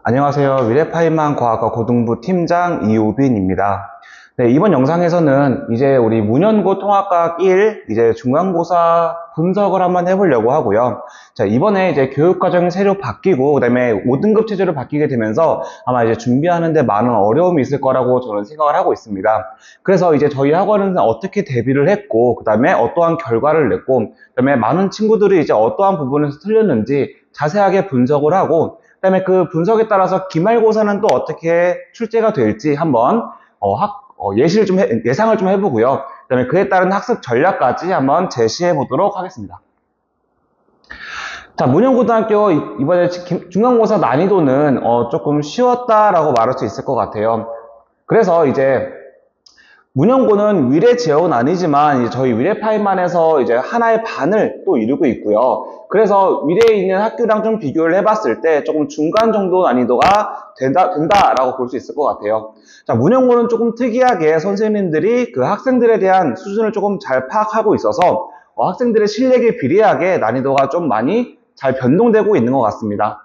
안녕하세요. 미래파이만 과학과 고등부 팀장 이우빈입니다. 네, 이번 영상에서는 이제 우리 문현고 통합과학 1 이제 중간고사 분석을 한번 해보려고 하고요. 자, 이번에 이제 교육과정이 새로 바뀌고 그다음에 5등급 체제로 바뀌게 되면서 아마 이제 준비하는데 많은 어려움이 있을 거라고 저는 생각을 하고 있습니다. 그래서 이제 저희 학원은 어떻게 대비를 했고 그다음에 어떠한 결과를 냈고 그다음에 많은 친구들이 이제 어떠한 부분에서 틀렸는지 자세하게 분석을 하고 그다음에 그 분석에 따라서 기말고사는 또 어떻게 출제가 될지 한번 예상을 좀 해보고요. 그다음에 그에 따른 학습 전략까지 한번 제시해 보도록 하겠습니다. 자, 문현고등학교 이번에 중간고사 난이도는 조금 쉬웠다라고 말할 수 있을 것 같아요. 그래서 이제 문현고는 위례 지역은 아니지만 이제 저희 위례파이만에서 이제 하나의 반을 또 이루고 있고요. 그래서 위례에 있는 학교랑 좀 비교를 해봤을 때 조금 중간 정도 난이도가 된다라고 볼 수 있을 것 같아요. 자, 문현고는 조금 특이하게 선생님들이 그 학생들에 대한 수준을 조금 잘 파악하고 있어서 학생들의 실력에 비례하게 난이도가 좀 많이 잘 변동되고 있는 것 같습니다.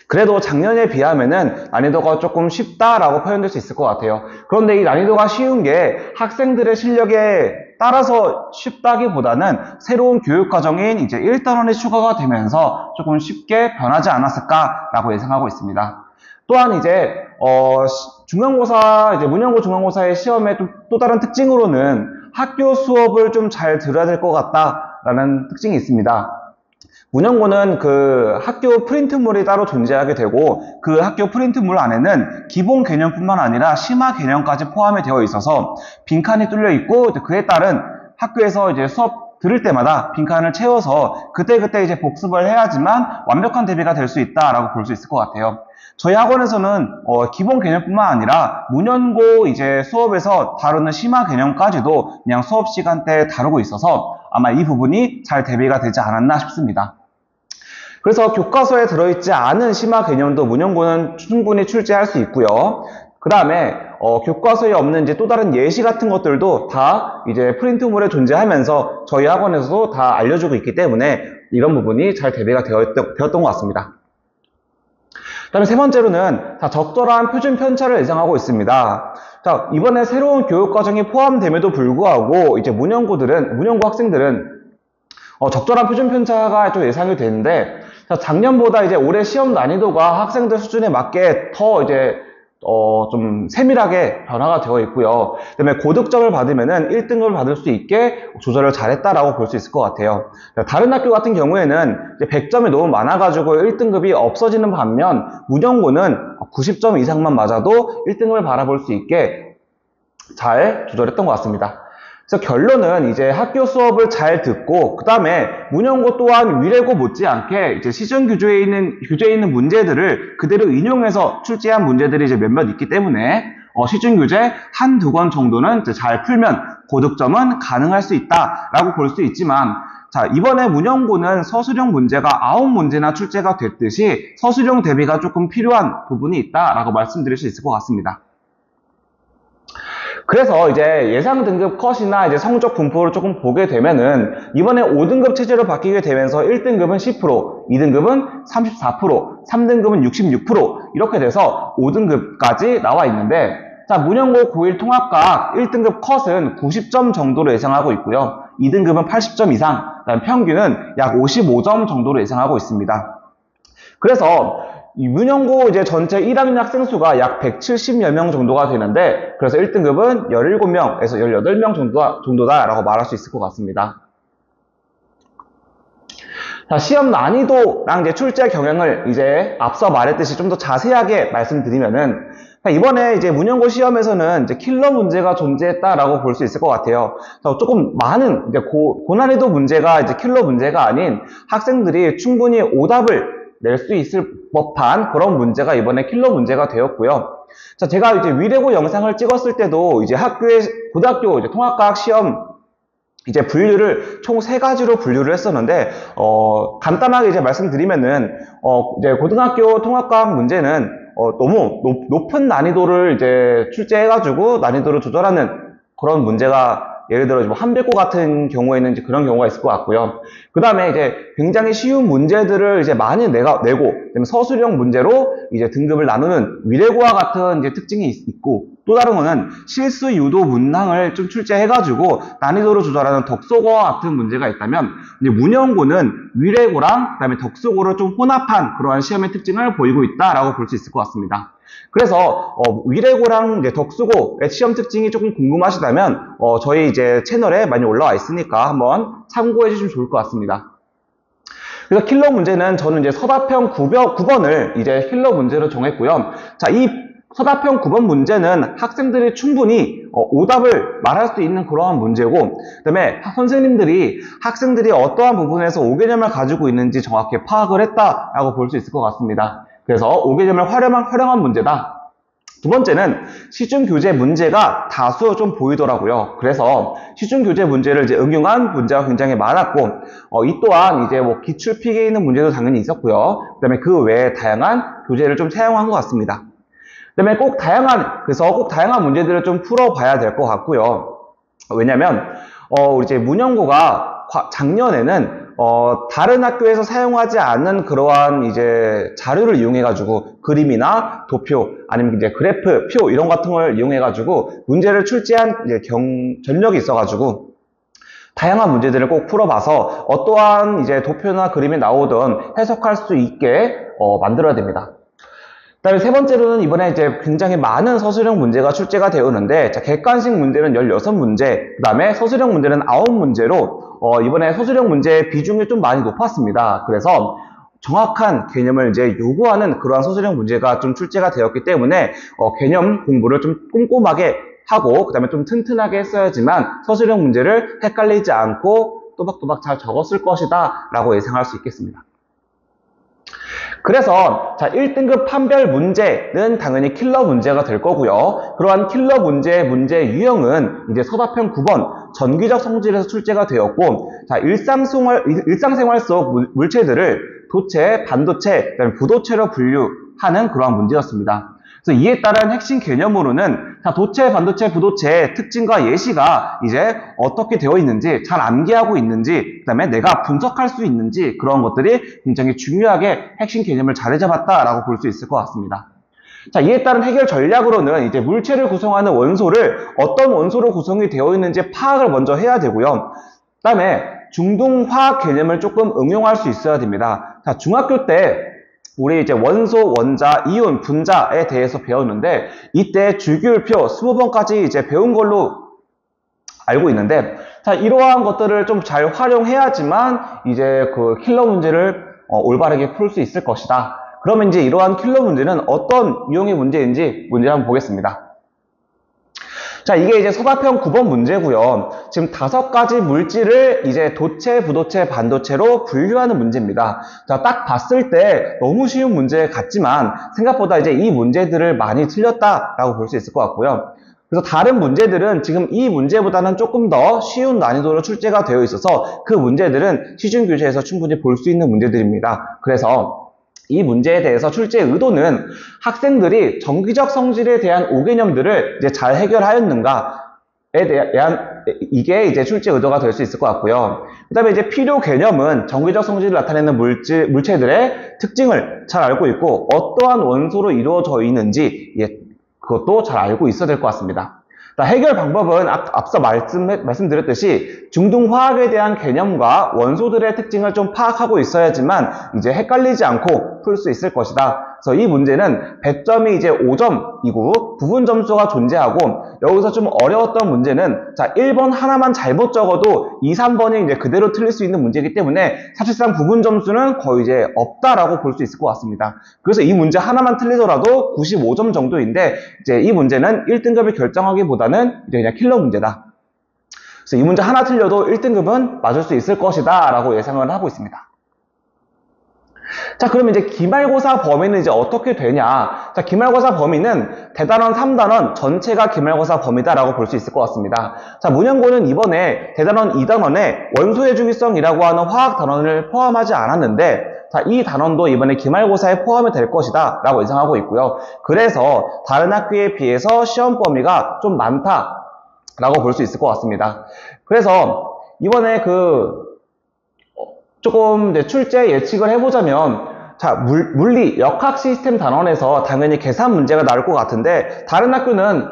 그래도 작년에 비하면은 난이도가 조금 쉽다라고 표현될 수 있을 것 같아요. 그런데 이 난이도가 쉬운 게 학생들의 실력에 따라서 쉽다기보다는 새로운 교육과정인 이제 1단원이 추가가 되면서 조금 쉽게 변하지 않았을까라고 예상하고 있습니다. 또한 이제 중간고사 이제 문현고 중간고사의 시험의 또 다른 특징으로는 학교 수업을 좀 잘 들어야 될 것 같다라는 특징이 있습니다. 문현고는 그 학교 프린트물이 따로 존재하게 되고 그 학교 프린트물 안에는 기본 개념뿐만 아니라 심화 개념까지 포함이 되어 있어서 빈칸이 뚫려 있고 그에 따른 학교에서 이제 수업 들을 때마다 빈칸을 채워서 그때그때 이제 복습을 해야지만 완벽한 대비가 될 수 있다라고 볼 수 있을 것 같아요. 저희 학원에서는 기본 개념뿐만 아니라 문현고 이제 수업에서 다루는 심화 개념까지도 그냥 수업 시간대에 다루고 있어서 아마 이 부분이 잘 대비가 되지 않았나 싶습니다. 그래서 교과서에 들어있지 않은 심화 개념도 문현고는 충분히 출제할 수 있고요. 그 다음에 교과서에 없는 이제 또 다른 예시 같은 것들도 다 이제 프린트물에 존재하면서 저희 학원에서도 다 알려주고 있기 때문에 이런 부분이 잘 대비가 되었던 것 같습니다. 그 다음에 세 번째로는 적절한 표준 편차를 예상하고 있습니다. 자, 이번에 새로운 교육과정이 포함됨에도 불구하고 이제 문현고 학생들은 적절한 표준 편차가 좀 예상이 되는데 작년보다 이제 올해 시험 난이도가 학생들 수준에 맞게 더 이제 좀 세밀하게 변화가 되어 있고요. 그다음에 고득점을 받으면은 1등급을 받을 수 있게 조절을 잘했다라고 볼 수 있을 것 같아요. 다른 학교 같은 경우에는 이제 100점이 너무 많아가지고 1등급이 없어지는 반면 문현고는 90점 이상만 맞아도 1등급을 바라볼 수 있게 잘 조절했던 것 같습니다. 그래서 결론은 이제 학교 수업을 잘 듣고 그 다음에 문현고 또한 위례고 못지않게 이제 시중 교재에 있는 문제들을 그대로 인용해서 출제한 문제들이 이제 몇몇 있기 때문에 시중 교재 한두 권 정도는 이제 잘 풀면 고득점은 가능할 수 있다라고 볼 수 있지만 자, 이번에 문현고는 서술형 문제가 9문제나 출제가 됐듯이 서술형 대비가 조금 필요한 부분이 있다라고 말씀드릴 수 있을 것 같습니다. 그래서 이제 예상 등급 컷이나 이제 성적 분포를 조금 보게 되면은 이번에 5등급 체제로 바뀌게 되면서 1등급은 10%, 2등급은 34%, 3등급은 66% 이렇게 돼서 5등급까지 나와 있는데 자, 문현고 고1 통합과학 1등급 컷은 90점 정도로 예상하고 있고요. 2등급은 80점 이상, 그다음 평균은 약 55점 정도로 예상하고 있습니다. 그래서 이 문현고 이제 전체 1학년 학생 수가 약 170여 명 정도가 되는데 그래서 1등급은 17명에서 18명 정도다라고 말할 수 있을 것 같습니다. 자, 시험 난이도랑 이제 출제 경향을 이제 앞서 말했듯이 좀 더 자세하게 말씀드리면은 이번에 이제 문현고 시험에서는 이제 킬러 문제가 존재했다라고 볼 수 있을 것 같아요. 조금 많은 이제 고난이도 문제가 이제 킬러 문제가 아닌 학생들이 충분히 오답을 낼 수 있을 법한 그런 문제가 이번에 킬러 문제가 되었고요. 자, 제가 이제 위례고 영상을 찍었을 때도 이제 고등학교 이제 통합과학 시험 이제 분류를 총 3가지로 분류를 했었는데, 간단하게 이제 말씀드리면은, 이제 고등학교 통합과학 문제는, 너무 높은 난이도를 이제 출제해가지고 난이도를 조절하는 그런 문제가 예를 들어 뭐 한백고 같은 경우에는 이제 그런 경우가 있을 것 같고요. 그 다음에 이제 굉장히 쉬운 문제들을 이제 많이 내고, 그다음에 서술형 문제로 이제 등급을 나누는 위례고와 같은 이제 특징이 있고, 또 다른 거는 실수 유도 문항을 좀 출제해가지고 난이도를 조절하는 덕소고와 같은 문제가 있다면, 이제 문형고는 위례고랑 그다음에 덕소고를 좀 혼합한 그러한 시험의 특징을 보이고 있다라고 볼 수 있을 것 같습니다. 그래서 위례고랑 이제 덕수고의 시험 특징이 조금 궁금하시다면 저희 이제 채널에 많이 올라와 있으니까 한번 참고해 주시면 좋을 것 같습니다. 그래서 킬러 문제는 저는 이제 서답형 9번을 이제 킬러 문제로 정했고요. 자, 이 서답형 9번 문제는 학생들이 충분히 오답을 말할 수 있는 그러한 문제고, 그 다음에 선생님들이 학생들이 어떠한 부분에서 5개념을 가지고 있는지 정확히 파악을 했다라고 볼 수 있을 것 같습니다. 그래서 5개념을 활용한 문제다. 두 번째는 시중교재 문제가 다수 좀 보이더라고요. 그래서 시중교재 문제를 이제 응용한 문제가 굉장히 많았고, 이 또한 이제 뭐 기출 필기에 있는 문제도 당연히 있었고요. 그 다음에 그 외에 다양한 교재를 좀 사용한 것 같습니다. 그 다음에 그래서 꼭 다양한 문제들을 좀 풀어봐야 될 것 같고요. 왜냐면, 우리 이제 문형고가 작년에는 다른 학교에서 사용하지 않는 그러한 이제 자료를 이용해가지고 그림이나 도표 아니면 이제 그래프, 표 이런 같은 걸 이용해가지고 문제를 출제한 이제 전력이 있어가지고 다양한 문제들을 꼭 풀어봐서 어떠한 이제 도표나 그림이 나오든 해석할 수 있게 만들어야 됩니다. 그 다음에 세 번째로는 이번에 이제 굉장히 많은 서술형 문제가 출제가 되었는데, 자, 객관식 문제는 16문제, 그 다음에 서술형 문제는 9문제로, 이번에 서술형 문제의 비중이 좀 많이 높았습니다. 그래서 정확한 개념을 이제 요구하는 그러한 서술형 문제가 좀 출제가 되었기 때문에, 개념 공부를 좀 꼼꼼하게 하고, 그 다음에 좀 튼튼하게 했어야지만 서술형 문제를 헷갈리지 않고 또박또박 잘 적었을 것이다 라고 예상할 수 있겠습니다. 그래서 자 1등급 판별 문제는 당연히 킬러 문제가 될 거고요. 그러한 킬러 문제 유형은 이제 서답형 9번 전기적 성질에서 출제가 되었고, 자 일상생활 속 물체들을 도체, 반도체, 그다음에 부도체로 분류하는 그러한 문제였습니다. 그래서 이에 따른 핵심 개념으로는 자 도체, 반도체, 부도체의 특징과 예시가 이제 어떻게 되어 있는지, 잘 암기하고 있는지, 그 다음에 내가 분석할 수 있는지, 그런 것들이 굉장히 중요하게 핵심 개념을 잘 잡았다라고 볼 수 있을 것 같습니다. 자, 이에 따른 해결 전략으로는 이제 물체를 구성하는 원소를 어떤 원소로 구성이 되어 있는지 파악을 먼저 해야 되고요. 그 다음에 중동화학 개념을 조금 응용할 수 있어야 됩니다. 자, 중학교 때 우리 이제 원소, 원자, 이온, 분자에 대해서 배웠는데, 이때 주기율표 20번까지 이제 배운 걸로 알고 있는데, 자, 이러한 것들을 좀 잘 활용해야지만 이제 그 킬러 문제를 올바르게 풀 수 있을 것이다. 그러면 이제 이러한 킬러 문제는 어떤 유형의 문제인지 문제 한번 보겠습니다. 자, 이게 이제 서답형 9번 문제고요. 지금 5가지 물질을 이제 도체, 부도체, 반도체로 분류하는 문제입니다. 자, 딱 봤을 때 너무 쉬운 문제 같지만 생각보다 이제 이 문제들을 많이 틀렸다라고 볼 수 있을 것 같고요. 그래서 다른 문제들은 지금 이 문제보다는 조금 더 쉬운 난이도로 출제가 되어 있어서 그 문제들은 시중교재에서 충분히 볼 수 있는 문제들입니다. 그래서 이 문제에 대해서 출제 의도는 학생들이 정기적 성질에 대한 5개념들을 이제 잘 해결하였는가에 대한 이게 이제 출제 의도가 될 수 있을 것 같고요. 그 다음에 이제 필요 개념은 정기적 성질을 나타내는 물체들의 특징을 잘 알고 있고 어떠한 원소로 이루어져 있는지 그것도 잘 알고 있어야 될 것 같습니다. 해결 방법은 앞서 말씀드렸듯이 중등화학에 대한 개념과 원소들의 특징을 좀 파악하고 있어야지만 이제 헷갈리지 않고 풀 수 있을 것이다. 그래서 이 문제는 100점이 이제 5점이고 부분 점수가 존재하고, 여기서 좀 어려웠던 문제는 자 1번 하나만 잘못 적어도 2, 3번이 이제 그대로 틀릴 수 있는 문제이기 때문에 사실상 부분 점수는 거의 이제 없다라고 볼 수 있을 것 같습니다. 그래서 이 문제 하나만 틀리더라도 95점 정도인데, 이제 이 문제는 1등급을 결정하기보다는 이제 그냥 킬러 문제다. 그래서 이 문제 하나 틀려도 1등급은 맞을 수 있을 것이다 라고 예상을 하고 있습니다. 자, 그러면 이제 기말고사 범위는 이제 어떻게 되냐? 자, 기말고사 범위는 대단원 3단원 전체가 기말고사 범위다라고 볼 수 있을 것 같습니다. 자, 문형고는 이번에 대단원 2단원에 원소의 중요성이라고 하는 화학 단원을 포함하지 않았는데, 자, 이 단원도 이번에 기말고사에 포함이 될 것이다 라고 예상하고 있고요. 그래서 다른 학교에 비해서 시험 범위가 좀 많다 라고 볼 수 있을 것 같습니다. 그래서 이번에 조금 이제 출제 예측을 해보자면, 자, 물리, 역학 시스템 단원에서 당연히 계산 문제가 나올 것 같은데, 다른 학교는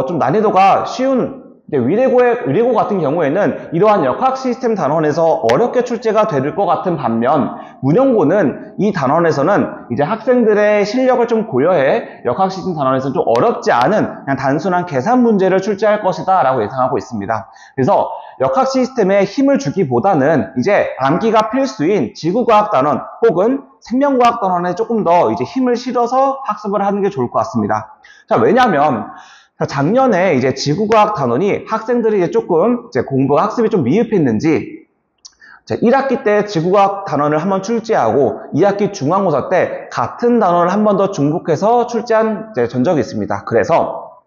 좀 난이도가 쉬운 위례고 같은 경우에는 이러한 역학 시스템 단원에서 어렵게 출제가 될 것 같은 반면, 문영고는 이 단원에서는 이제 학생들의 실력을 좀 고려해 역학 시스템 단원에서는 좀 어렵지 않은 그냥 단순한 계산 문제를 출제할 것이다 라고 예상하고 있습니다. 그래서 역학 시스템에 힘을 주기보다는 이제 암기가 필수인 지구과학 단원 혹은 생명과학 단원에 조금 더 이제 힘을 실어서 학습을 하는 게 좋을 것 같습니다. 자, 왜냐하면 작년에 이제 지구과학 단원이 학생들이 이제 조금 공부 학습이 좀 미흡했는지 1학기 때 지구과학 단원을 한번 출제하고 2학기 중간고사 때 같은 단원을 한 번 더 중복해서 출제한 전적이 있습니다. 그래서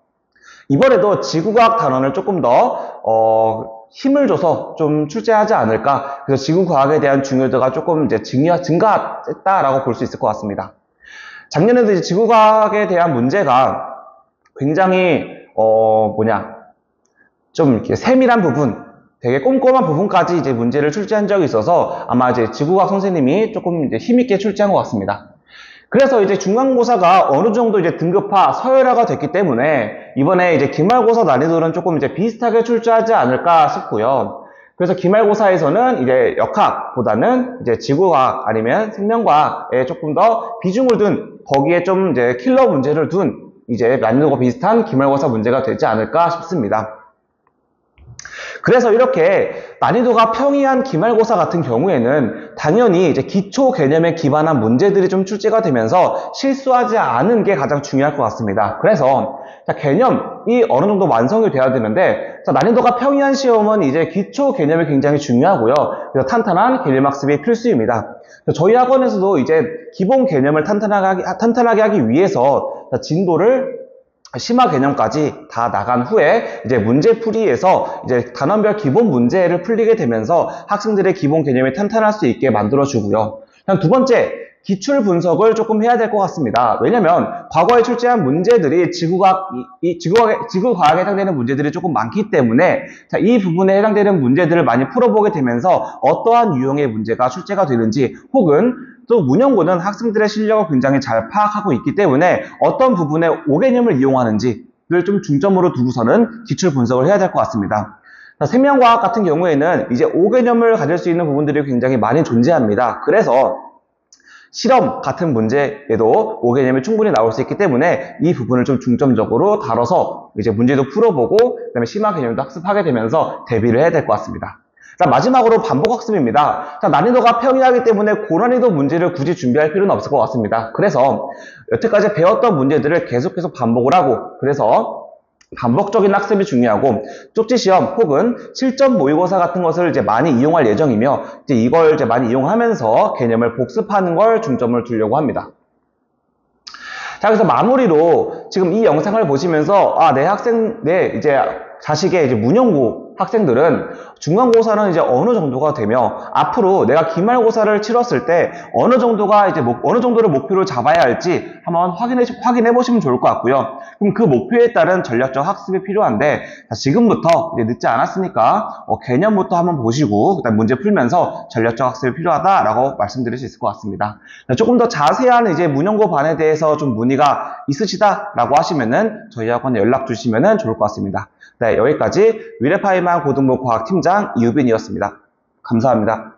이번에도 지구과학 단원을 조금 더 힘을 줘서 좀 출제하지 않을까. 그래서 지구과학에 대한 중요도가 조금 이제 증가했다라고 볼 수 있을 것 같습니다. 작년에도 이제 지구과학에 대한 문제가 굉장히 좀 이렇게 세밀한 부분, 되게 꼼꼼한 부분까지 이제 문제를 출제한 적이 있어서 아마 이제 지구과학 선생님이 조금 이제 힘있게 출제한 것 같습니다. 그래서 이제 중간고사가 어느 정도 이제 등급화, 서열화가 됐기 때문에 이번에 이제 기말고사 난이도는 조금 이제 비슷하게 출제하지 않을까 싶고요. 그래서 기말고사에서는 이제 역학보다는 이제 지구과학 아니면 생명과학에 조금 더 비중을 둔, 거기에 좀 이제 킬러 문제를 둔 이제 난이도가 비슷한 기말고사 문제가 되지 않을까 싶습니다. 그래서 이렇게 난이도가 평이한 기말고사 같은 경우에는 당연히 이제 기초 개념에 기반한 문제들이 좀 출제가 되면서 실수하지 않은 게 가장 중요할 것 같습니다. 그래서 개념이 어느 정도 완성이 돼야 되는데, 난이도가 평이한 시험은 이제 기초 개념이 굉장히 중요하고요. 그래서 탄탄한 개념 학습이 필수입니다. 저희 학원에서도 이제 기본 개념을 탄탄하게 하기 위해서 진도를 심화 개념까지 다 나간 후에 이제 문제풀이에서 이제 단원별 기본 문제를 풀리게 되면서 학생들의 기본 개념이 탄탄할 수 있게 만들어주고요. 두 번째, 기출 분석을 조금 해야 될 것 같습니다. 왜냐면 과거에 출제한 문제들이 지구과학에 해당되는 문제들이 조금 많기 때문에 이 부분에 해당되는 문제들을 많이 풀어보게 되면서 어떠한 유형의 문제가 출제가 되는지, 혹은 또 문영고는 학생들의 실력을 굉장히 잘 파악하고 있기 때문에 어떤 부분에 5개념을 이용하는지를 좀 중점으로 두고서는 기출 분석을 해야 될 것 같습니다. 생명과학 같은 경우에는 이제 5개념을 가질 수 있는 부분들이 굉장히 많이 존재합니다. 그래서 실험 같은 문제에도 5개념이 충분히 나올 수 있기 때문에 이 부분을 좀 중점적으로 다뤄서 이제 문제도 풀어보고 그다음에 심화 개념도 학습하게 되면서 대비를 해야 될 것 같습니다. 자, 마지막으로 반복학습입니다. 자, 난이도가 평이하기 때문에 고난이도 문제를 굳이 준비할 필요는 없을 것 같습니다. 그래서 여태까지 배웠던 문제들을 계속해서 반복을 하고, 그래서 반복적인 학습이 중요하고, 쪽지시험 혹은 실전 모의고사 같은 것을 이제 많이 이용할 예정이며, 이제 이걸 이제 많이 이용하면서 개념을 복습하는 걸 중점을 두려고 합니다. 자, 그래서 마무리로 지금 이 영상을 보시면서 내 이제 자식의 이제 문영고 학생들은 중간고사는 이제 어느 정도가 되며 앞으로 내가 기말고사를 치렀을 때 어느 정도를 목표로 잡아야 할지 한번 확인해 보시면 좋을 것 같고요. 그럼 그 목표에 따른 전략적 학습이 필요한데, 지금부터 이제 늦지 않았으니까 개념부터 한번 보시고 그다음 문제 풀면서 전략적 학습이 필요하다라고 말씀드릴 수 있을 것 같습니다. 조금 더 자세한 이제 문영고 반에 대해서 좀 문의가 있으시다라고 하시면은 저희 학원에 연락 주시면은 좋을 것 같습니다. 네, 여기까지 위례파이만 고등부 과학팀장 이우빈이었습니다. 감사합니다.